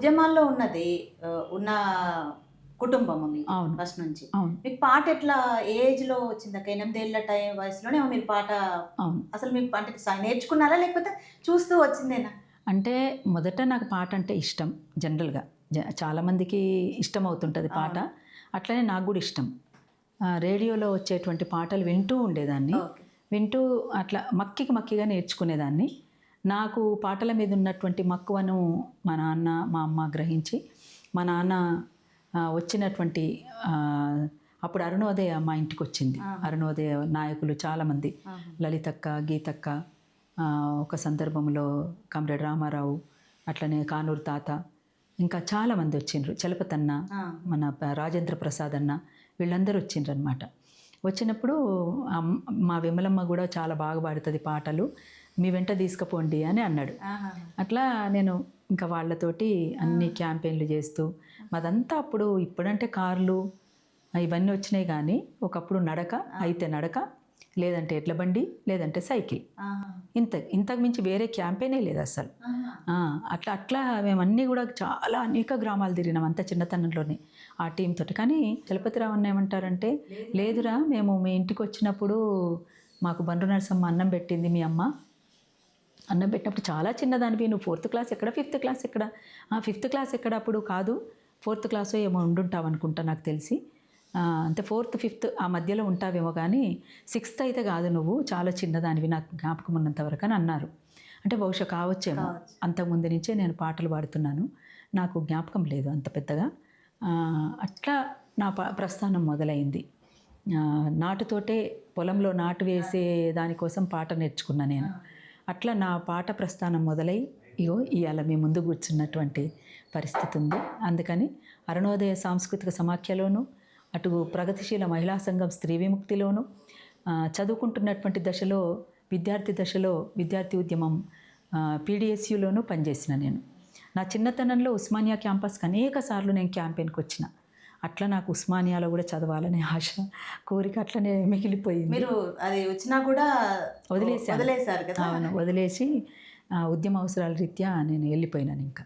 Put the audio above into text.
ఉద్యమాల్లో ఉన్నది ఉన్న కుటుంబము మీది అవును. ఫస్ట్ నుంచి. అవును. మీకు పాట ఎట్లా ఏ ఏజ్‌లో వచ్చిందక్క? 8 ఏళ్ల వయసులోనేమో మీరు పాట అవును. అసలు మీకు అంటే నేర్చుకున్నారా? లేకపోతే చూస్తూ వచ్చిందేనా? అంటే మొదట నాకు పాట అంటే ఇష్టం జనరల్‌గా. చాలామందికి ఇష్టమవుతుంటది పాట. అవును. అట్లనే నాకు గూడా ఇష్టం. రేడియోలో వచ్చేటువంటి పాటలు వింటూ ఉండేదాన్ని. ఓకే. వింటూ అట్లా మక్కిగా నేర్చుకునేదాన్ని. నాకు పాటల మీద ఉన్నటువంటి మక్కువను మా నాన్న, మా అమ్మ గ్రహించి, మా నాన్న వచ్చినటువంటి అప్పుడు అరుణోదయ మా ఇంటికొచ్చింది. ఆహా! అరుణోదయ నాయకులు చాలామంది. ఆహా! లలితక్క, గీతక్క, ఒక సందర్భంలో కామ్రేడ్ రామారావు, అట్లనే కానూరు తాత, ఇంకా చాలామంది వచ్చిండ్రు. చలపతన్న, ఆ! మన రాజేంద్ర ప్రసాద్ అన్న, వీళ్ళందరూ వచ్చిండ్రనమాట. వచ్చినప్పుడు మా విమలమ్మ కూడా చాలా బాగా పాడుతుంది పాటలు, మీ వెంట తీసుకుపోండి అని అన్నాడు. ఆహా! అట్లా నేను ఇంకా వాళ్ళతోటి అన్ని క్యాంపెయిన్లు చేస్తూ, మాదంతా అప్పుడు ఇప్పుడంటే కార్లు ఇవన్నీ వచ్చినాయి కానీ ఒకప్పుడు నడక, అయితే నడక, లేదంటే ఎడ్ల బండి, లేదంటే సైకిల్. ఆహా! ఇంతకు మించి వేరే క్యాంపెయినే లేదు అసలు. ఆహా! అట్లా మేమన్నీ కూడా చాలా అనేక గ్రామాలు తిరిగినాం అంత చిన్నతనంలోనే ఆ టీం తోటి. కానీ చలపతిరావు అన్న ఏమంటారంటే, లేదురా మేము మీ ఇంటికి వచ్చినప్పుడు మాకు బండ్రు నరసమ్మ అన్నం పెట్టింది మీ అమ్మ. అన్నం పెట్టినప్పుడు చాలా చిన్నదానివి, నువ్వు 4th క్లాస్ ఎక్కడ, 5th క్లాస్ ఎక్కడ? 5th క్లాస్ ఎక్కడ అప్పుడు కాదు, 4th క్లాసో ఏమో ఉండుంటావు అనుకుంటా నాకు తెలిసి. అంటే 4th, 5th ఆ మధ్యలో ఉంటావేమో కానీ 6th అయితే కాదు, నువ్వు చాలా చిన్నదానివి నాకు జ్ఞాపకం ఉన్నంత వరకు అని అన్నారు. అంటే బహుశా కావచ్చేమో, అంతకుముందు నుంచే నేను పాటలు పాడుతున్నాను, నాకు జ్ఞాపకం లేదు అంత పెద్దగా. అట్లా నా ప్రస్థానం మొదలైంది. నాటుతోటే పొలంలో నాటు వేసే దానికోసం పాట నేర్చుకున్నా నేను. అట్లా నా పాట ప్రస్థానం మొదలై ఇవాళ మీ ముందు కూర్చున్నటువంటి పరిస్థితి ఉంది. అందుకని అరుణోదయ సాంస్కృతిక సమాఖ్యలోను, అటు ప్రగతిశీల మహిళా సంఘం స్త్రీ విముక్తిలోను, చదువుకుంటున్నటువంటి దశలో విద్యార్థి ఉద్యమం పీడిఎస్యులోనూ పనిచేసిన నేను. నా చిన్నతనంలో ఉస్మానియా క్యాంపస్కి అనేక సార్లు నేను క్యాంపెయిన్కి వచ్చిన. అట్లా నాకు ఉస్మానియాలో కూడా చదవాలనే ఆశ, కోరిక అట్లనే మిగిలిపోయింది. మీరు అది వచ్చినా కూడా వదిలేశారు కదా? అవును, వదిలేసి ఉద్యమ అవసరాల రీత్యా నేను వెళ్ళిపోయినాను ఇంకా.